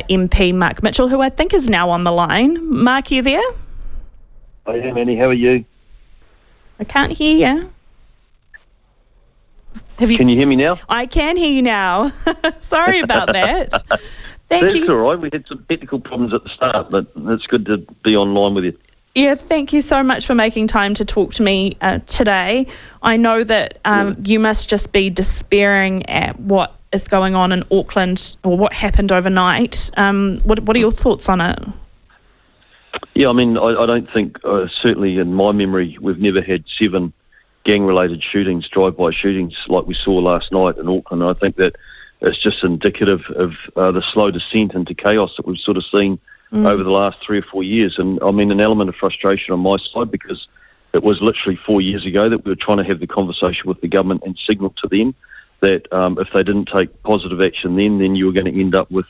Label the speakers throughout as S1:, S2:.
S1: MP Mark Mitchell, who I think is now on the line. Mark, you there?
S2: I am, Annie. How are you?
S1: I can't hear you.
S2: Can you hear me now?
S1: I can hear you now. Sorry about that. Thank you.
S2: That's all right. We had some technical problems at the start, but it's good to be online with you.
S1: Yeah, thank you so much for making time to talk to me today. I know that you must just be despairing at what is going on in Auckland, or what happened overnight. What are your thoughts on it?
S2: Yeah, I mean, I don't think, certainly in my memory, we've never had 7 gang-related shootings, drive-by shootings, like we saw last night in Auckland. I think that it's just indicative of the slow descent into chaos that we've sort of seen over the last 3 or 4 years. And I mean, an element of frustration on my side, because it was literally 4 years ago that we were trying to have the conversation with the government and signal to them that if they didn't take positive action then you were going to end up with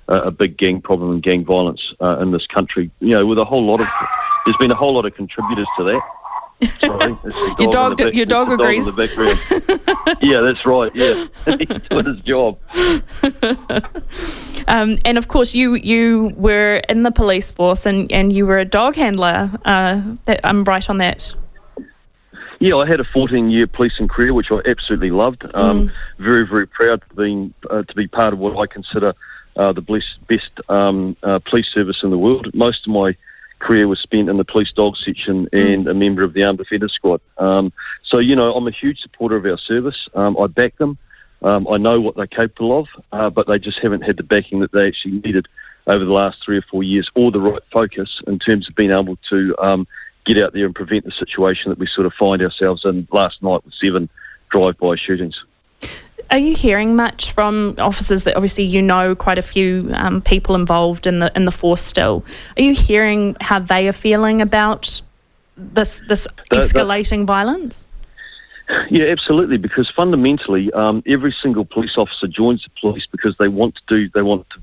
S2: a big gang problem and gang violence in this country. You know, with there's been a whole lot of contributors to that. Sorry,
S1: your dog agrees.
S2: Yeah, that's right. Yeah, he's doing his job.
S1: And of course, you were in the police force, and you were a dog handler. I'm right on that.
S2: Yeah, I had a 14-year policing career, which I absolutely loved. Very, very proud to be part of what I consider the best police service in the world. Most of my career was spent in the police dog section and a member of the Armed Defenders Squad. So, you know, I'm a huge supporter of our service. I back them. I know what they're capable of, but they just haven't had the backing that they actually needed over the last 3 or 4 years, or the right focus in terms of being able to get out there and prevent the situation that we sort of find ourselves in last night with 7 drive-by shootings.
S1: Are you hearing much from officers that obviously you know quite a few people involved in the force still? Are you hearing how they are feeling about this escalating violence?
S2: Yeah, absolutely. Because fundamentally, every single police officer joins the police because they want to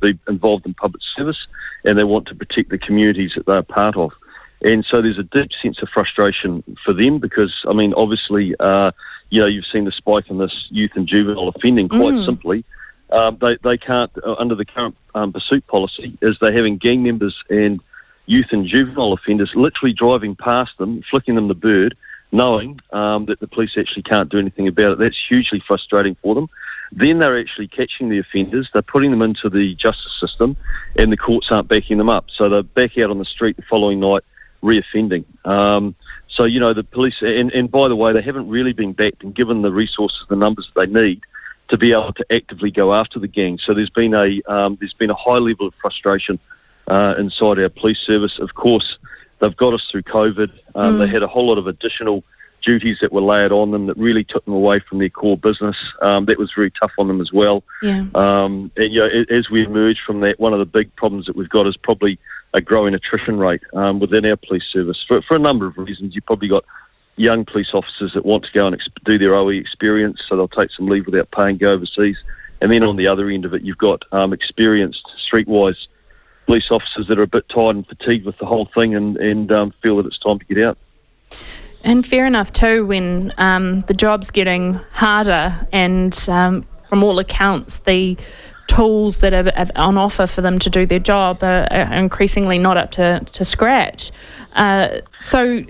S2: be involved in public service, and they want to protect the communities that they're part of. And so there's a deep sense of frustration for them because, I mean, obviously, you've seen the spike in this youth and juvenile offending. Quite simply, they can't, under the current pursuit policy, is they're having gang members and youth and juvenile offenders literally driving past them, flicking them the bird, knowing that the police actually can't do anything about it. That's hugely frustrating for them. Then they're actually catching the offenders, they're putting them into the justice system, and the courts aren't backing them up. So they're back out on the street the following night, reoffending. So, you know, the police, and by the way, they haven't really been backed and given the resources, the numbers that they need to be able to actively go after the gang. So there's been a high level of frustration inside our police service. Of course, they've got us through COVID. They had a whole lot of additional duties that were layered on them that really took them away from their core business. That was very tough on them as well. Yeah. And, you know, as we emerge from that, one of the big problems that we've got is probably a growing attrition rate within our police service for a number of reasons. You've probably got young police officers that want to go and do their OE experience, so they'll take some leave without pay and go overseas. And then on the other end of it, you've got experienced streetwise police officers that are a bit tired and fatigued with the whole thing and feel that it's time to get out.
S1: And fair enough too, when the job's getting harder and from all accounts the tools that are on offer for them to do their job are increasingly not up to scratch. So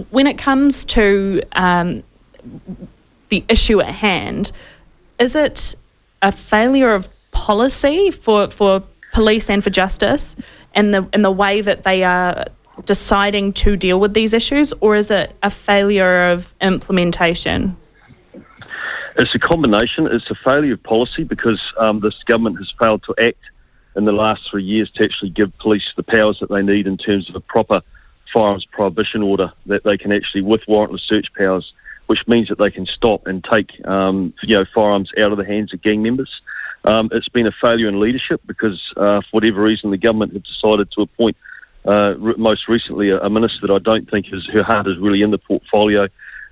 S1: when it comes to the issue at hand, is it a failure of policy for police and for justice and the way that they are deciding to deal with these issues, or is it a failure of implementation?
S2: It's a combination. It's a failure of policy because this government has failed to act in the last 3 years to actually give police the powers that they need in terms of a proper firearms prohibition order that they can actually, with warrantless search powers, which means that they can stop and take firearms out of the hands of gang members. It's been a failure in leadership because for whatever reason the government have decided to appoint most recently a minister that I don't think her heart is really in the portfolio.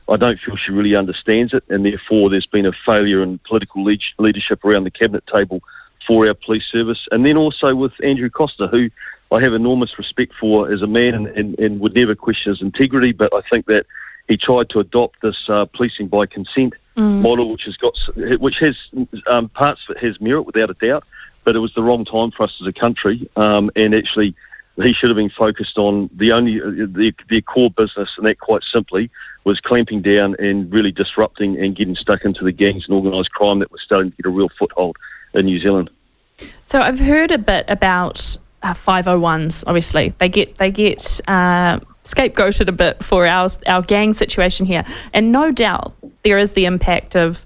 S2: I don't feel she really understands it, and therefore there's been a failure in political leadership around the cabinet table for our police service. And then also with Andrew Costa, who I have enormous respect for as a man and would never question his integrity, but I think that he tried to adopt this policing by consent model, which has parts of it has merit without a doubt, but it was the wrong time for us as a country, and actually he should have been focused on their core business, and that quite simply was clamping down and really disrupting and getting stuck into the gangs and organised crime that was starting to get a real foothold in New Zealand.
S1: So I've heard a bit about 501s. Obviously, they get scapegoated a bit for our gang situation here, and no doubt there is the impact of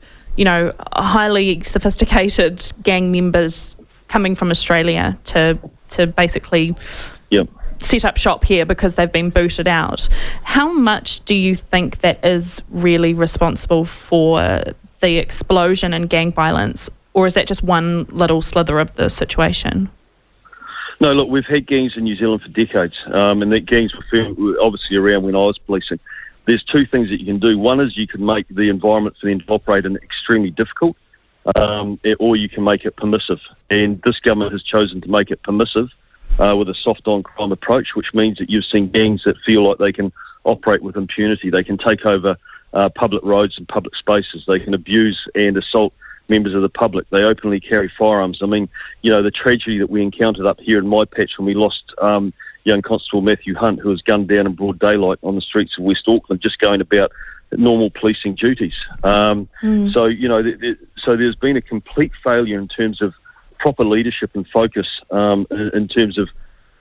S1: highly sophisticated gang members coming from Australia to basically set up shop here because they've been booted out. How much do you think that is really responsible for the explosion in gang violence, or is that just one little slither of the situation?
S2: No, look, we've had gangs in New Zealand for decades, and that gangs were obviously around when I was policing. There's two things that you can do. One is you can make the environment for them to operate in extremely difficult, or you can make it permissive. And this government has chosen to make it permissive with a soft-on-crime approach, which means that you've seen gangs that feel like they can operate with impunity. They can take over public roads and public spaces. They can abuse and assault members of the public. They openly carry firearms. I mean, the tragedy that we encountered up here in my patch when we lost young Constable Matthew Hunt, who was gunned down in broad daylight on the streets of West Auckland, just going about normal policing duties. So there's been a complete failure in terms of proper leadership and focus in terms of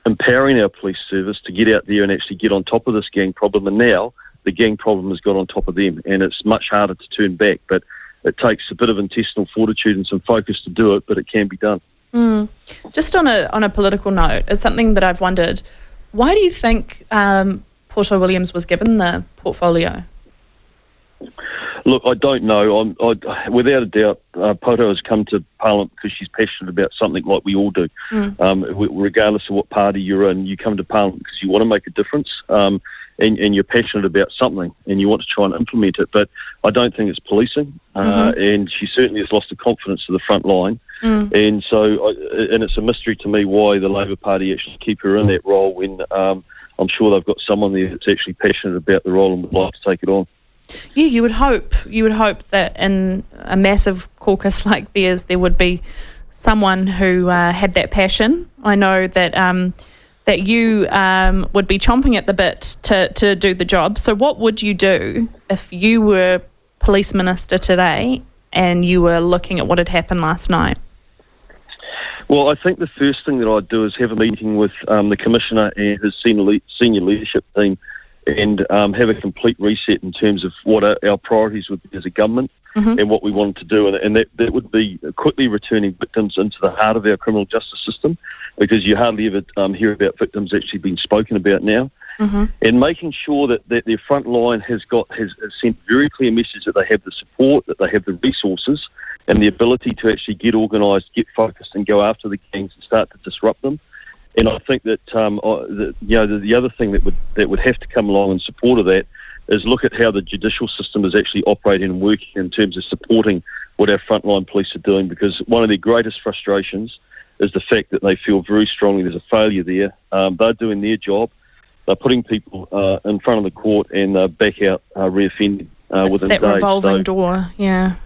S2: empowering our police service to get out there and actually get on top of this gang problem. And now the gang problem has got on top of them, and it's much harder to turn back. But it takes a bit of intestinal fortitude and some focus to do it, but it can be done.
S1: Just on a political note, it's something that I've wondered. Why do you think Portia Williams was given the portfolio?
S2: Look, I don't know. Without a doubt, Poto has come to Parliament because she's passionate about something like we all do. Regardless of what party you're in, you come to Parliament because you want to make a difference, and you're passionate about something, and you want to try and implement it. But I don't think it's policing, and she certainly has lost the confidence of the front line. And so, and it's a mystery to me why the Labor Party actually keep her in that role when I'm sure they've got someone there that's actually passionate about the role and would like to take it on.
S1: Yeah, you would hope that in a massive caucus like theirs, there would be someone who had that passion. I know that that you would be chomping at the bit to do the job. So what would you do if you were Police Minister today and you were looking at what had happened last night?
S2: Well, I think the first thing that I'd do is have a meeting with the Commissioner and his senior leadership team and have a complete reset in terms of what our priorities would be as a government and what we wanted to do. And that would be quickly returning victims into the heart of our criminal justice system, because you hardly ever hear about victims actually being spoken about now. And making sure that their front line has sent very clear message that they have the support, that they have the resources and the ability to actually get organised, get focused and go after the gangs and start to disrupt them. And I think that the other thing that would have to come along in support of that is look at how the judicial system is actually operating and working in terms of supporting what our frontline police are doing, because one of their greatest frustrations is the fact that they feel very strongly there's a failure there. They're doing their job. They're putting people in front of the court and they're back out reoffending within days. It's that revolving door, yeah.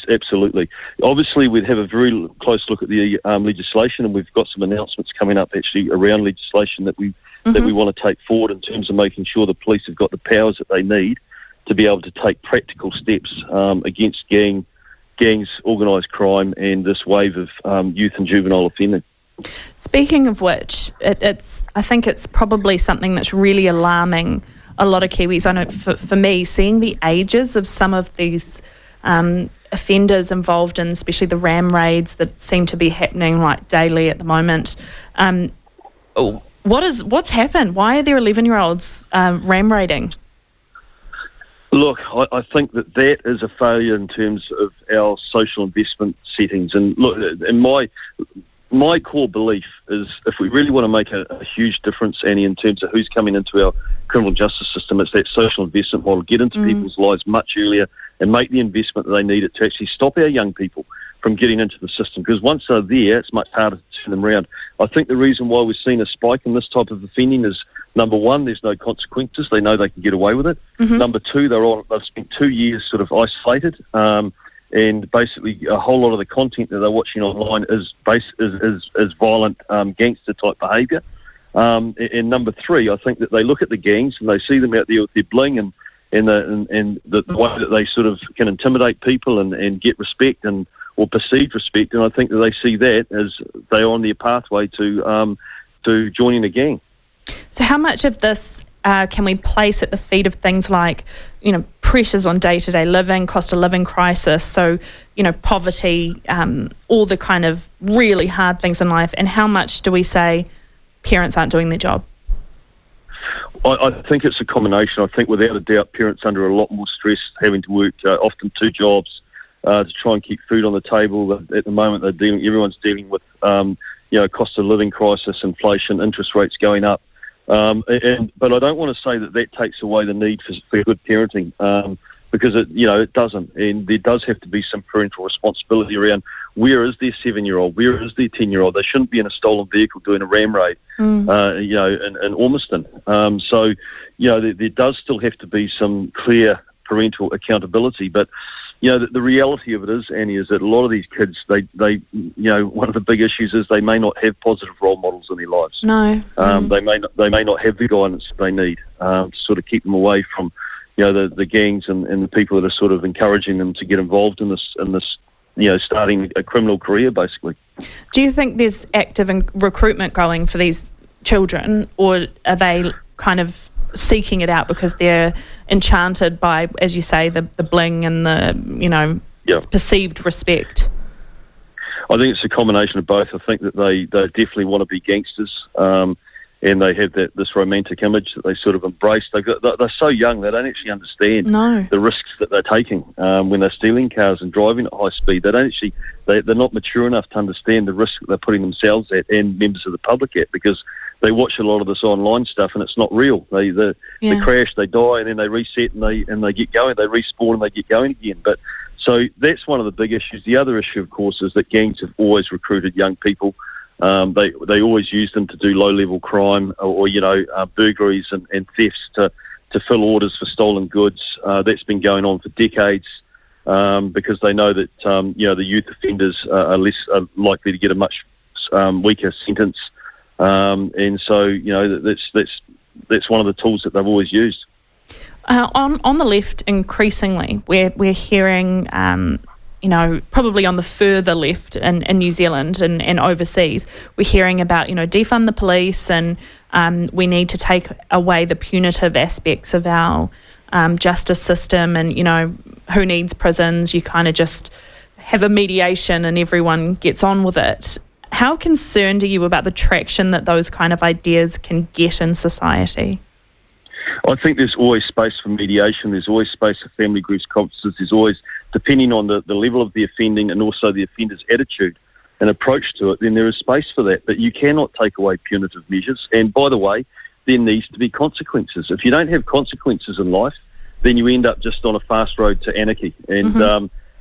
S2: Absolutely. Obviously, we'd have a very close look at the legislation, and we've got some announcements coming up actually around legislation that we want to take forward in terms of making sure the police have got the powers that they need to be able to take practical steps against gangs, organised crime, and this wave of youth and juvenile offending.
S1: Speaking of which, I think it's probably something that's really alarming a lot of Kiwis. I know for me, seeing the ages of some of these offenders involved in especially the ram raids that seem to be happening like daily at the moment. What's happened? Why are there 11-year-olds ram raiding?
S2: Look, I think that is a failure in terms of our social investment settings. And look, in my core belief is if we really want to make a huge difference, Annie, in terms of who's coming into our criminal justice system, it's that social investment model. Get into people's lives much earlier and make the investment that they need it to actually stop our young people from getting into the system. Because once they're there, it's much harder to turn them around. I think the reason why we've seen a spike in this type of offending is, number one, there's no consequences. They know they can get away with it. Number two, they've spent 2 years sort of isolated. And and basically a whole lot of the content that they're watching online is violent gangster type behaviour. And number three, I think that they look at the gangs and they see them out there with their bling and the way that they sort of can intimidate people and get respect or perceived respect, and I think that they see that as they're on their pathway to joining a gang.
S1: So how much of this can we place at the feet of things like, pressures on day-to-day living, cost of living crisis, so, poverty, all the kind of really hard things in life, and how much do we say parents aren't doing their job?
S2: I think it's a combination. I think without a doubt parents are under a lot more stress, having to work often 2 jobs to try and keep food on the table. At the moment everyone's dealing with cost of living crisis, inflation, interest rates going up. But I don't want to say that takes away the need for good parenting, because it doesn't, and there does have to be some parental responsibility around where is their 7-year-old, where is their 10-year-old. They shouldn't be in a stolen vehicle doing a ram raid, in Ormiston. So there does still have to be some clear parental accountability, but the reality of it is, Annie, is that a lot of these kids, they one of the big issues is they may not have positive role models in their lives.
S1: No.
S2: They may not have the guidance they need to sort of keep them away from the gangs and the people that are sort of encouraging them to get involved in this starting a criminal career, basically.
S1: Do you think there's active recruitment going for these children, or are they kind of seeking it out because they're enchanted by, as you say, the bling and the perceived respect?
S2: I think it's a combination of both. I think that they definitely want to be gangsters, and they have this romantic image that they sort of embrace. They're so young, they don't actually understand the risks that they're taking when they're stealing cars and driving at high speed. They're not mature enough to understand the risk that they're putting themselves at and members of the public at, because they watch a lot of this online stuff and it's not real. They crash, they die, and then they reset and they get going. They respawn and they get going again. But so that's one of the big issues. The other issue, of course, is that gangs have always recruited young people. They always use them to do low-level crime or burglaries and thefts to fill orders for stolen goods. That's been going on for decades because they know that the youth offenders are less likely to get a much weaker sentence, and so that's one of the tools that they've always used.
S1: On the left, increasingly, we're hearing. Probably on the further left in New Zealand and overseas, we're hearing about, defund the police and we need to take away the punitive aspects of our justice system and, who needs prisons? You kind of just have a mediation and everyone gets on with it. How concerned are you about the traction that those kind of ideas can get in society?
S2: I think there's always space for mediation. There's always space for family groups conferences. There's always, depending on the level of the offending and also the offender's attitude and approach to it, then there is space for that. But you cannot take away punitive measures. And by the way, there needs to be consequences. If you don't have consequences in life, then you end up just on a fast road to anarchy. And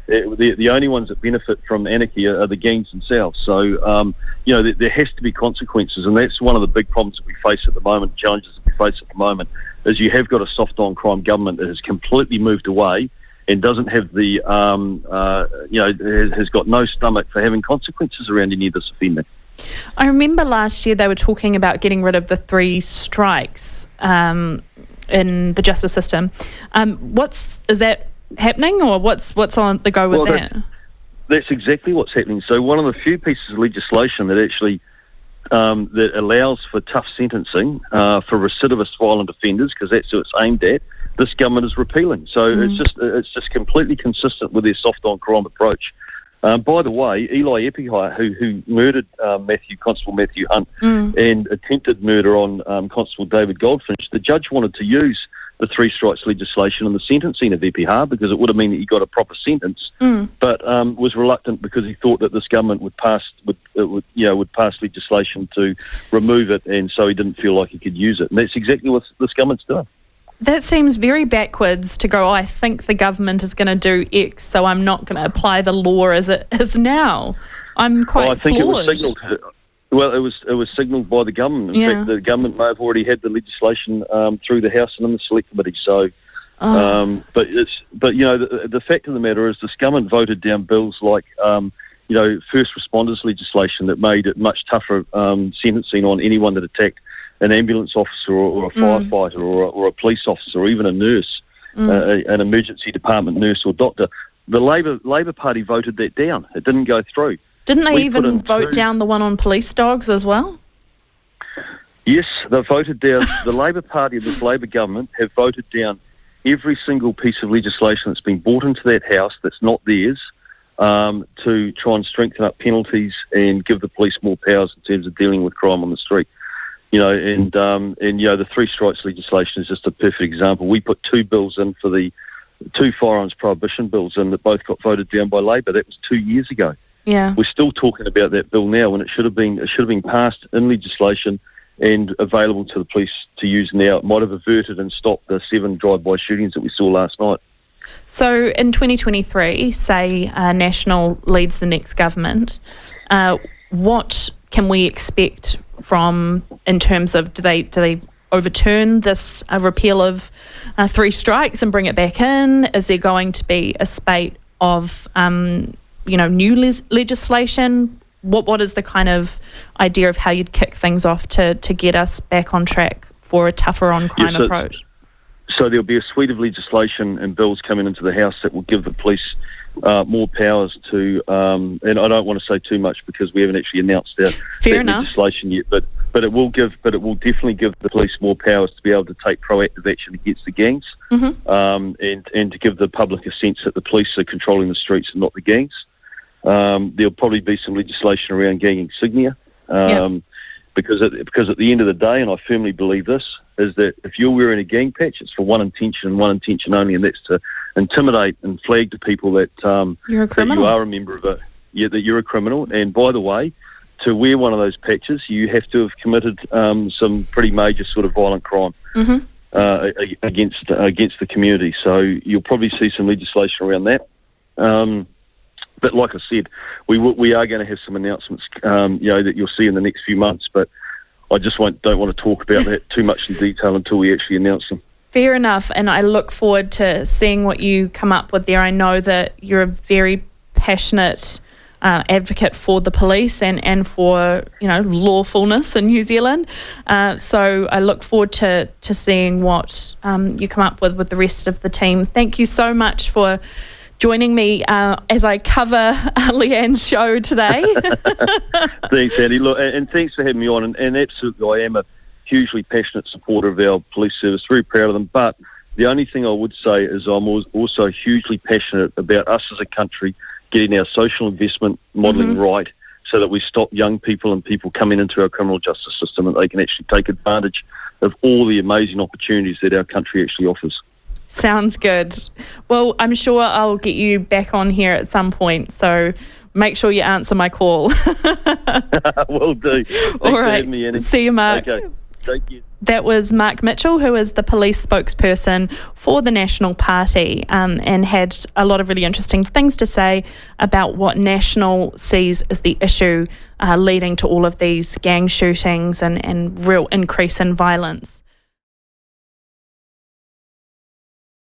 S2: the only ones that benefit from anarchy are the gangs themselves. So, there has to be consequences. And that's one of the big problems that we face at the moment, challenges that we face at the moment, is you have got a soft on crime government that has completely moved away and doesn't have has got no stomach for having consequences around any of this offending.
S1: I remember last year they were talking about getting rid of the 3 strikes in the justice system. Is that happening, or what's on the go with that?
S2: That's exactly what's happening. So one of the few pieces of legislation that actually that allows for tough sentencing for recidivist violent offenders, because that's who it's aimed at, this government is repealing. So it's just completely consistent with their soft on crime approach. By the way, Eli Epihai, who murdered Constable Matthew Hunt and attempted murder on Constable David Goldfinch, the judge wanted to use the 3 strikes legislation in the sentencing of Epihai because it would have meant that he got a proper sentence, but was reluctant because he thought that this government would pass legislation to remove it, and so he didn't feel like he could use it. And that's exactly what this government's doing.
S1: That seems very backwards to go, I think the government is going to do X, so I'm not going to apply the law as it is now. I'm quite
S2: I think
S1: floored.
S2: It was signalled. Well, it was signalled by the government. In fact, the government may have already had the legislation through the House and in the Select Committee. So, But the fact of the matter is, this government voted down bills like first responders legislation that made it much tougher sentencing on anyone that attacked an ambulance officer or a firefighter or a police officer or even a nurse, an emergency department nurse or doctor. The Labor Party voted that down. It didn't go through.
S1: Didn't they even vote down the one on police dogs as well?
S2: Yes, they voted down. The Labor Party and this Labor government have voted down every single piece of legislation that's been brought into that house that's not theirs, to try and strengthen up penalties and give the police more powers in terms of dealing with crime on the street. The three strikes legislation is just a perfect example. We put two bills in for the two firearms prohibition bills in that both got voted down by Labor. That was 2 years ago.
S1: Yeah,
S2: we're still talking about that bill now when it should have been passed in legislation and available to the police to use now. It might have averted and stopped the 7 drive-by shootings that we saw last night.
S1: So in 2023, say National leads the next government, what can we expect from, in terms of, do they overturn this repeal of 3 strikes and bring it back in? Is there going to be a spate of new legislation? What is the kind of idea of how you'd kick things off to get us back on track for a tougher on crime approach?
S2: So there'll be a suite of legislation and bills coming into the House that will give the police more powers to, and I don't want to say too much because we haven't actually announced that legislation yet, but it will definitely give the police more powers to be able to take proactive action against the gangs, and to give the public a sense that the police are controlling the streets and not the gangs. There'll probably be some legislation around gang insignia, because at the end of the day, and I firmly believe this, is that if you're wearing a gang patch, it's for one intention and one intention only, and that's to intimidate and flag to people that
S1: you're a criminal.
S2: That you are a member of that you're a criminal. And by the way, to wear one of those patches, you have to have committed some pretty major sort of violent crime against the community. So you'll probably see some legislation around that. But like I said, we are going to have some announcements, that you'll see in the next few months. But I just don't want to talk about that too much in detail until we actually announce them.
S1: Fair enough, and I look forward to seeing what you come up with there. I know that you're a very passionate advocate for the police and for lawfulness in New Zealand. So I look forward to seeing what you come up with the rest of the team. Thank you so much for joining me as I cover Leanne's show today.
S2: Thanks, Andy. Look, and thanks for having me on. And absolutely, I am a hugely passionate supporter of our police service. Very proud of them. But the only thing I would say is I'm also hugely passionate about us as a country getting our social investment modelling right, so that we stop young people and people coming into our criminal justice system and they can actually take advantage of all the amazing opportunities that our country actually offers.
S1: Sounds good. Well, I'm sure I'll get you back on here at some point, so make sure you answer my call.
S2: Will do. Thanks
S1: all right.
S2: for having me, Annie.
S1: See you, Mark.
S2: Okay. Thank you.
S1: That was Mark Mitchell, who is the police spokesperson for the National Party, and had a lot of really interesting things to say about what National sees as the issue leading to all of these gang shootings and real increase in violence.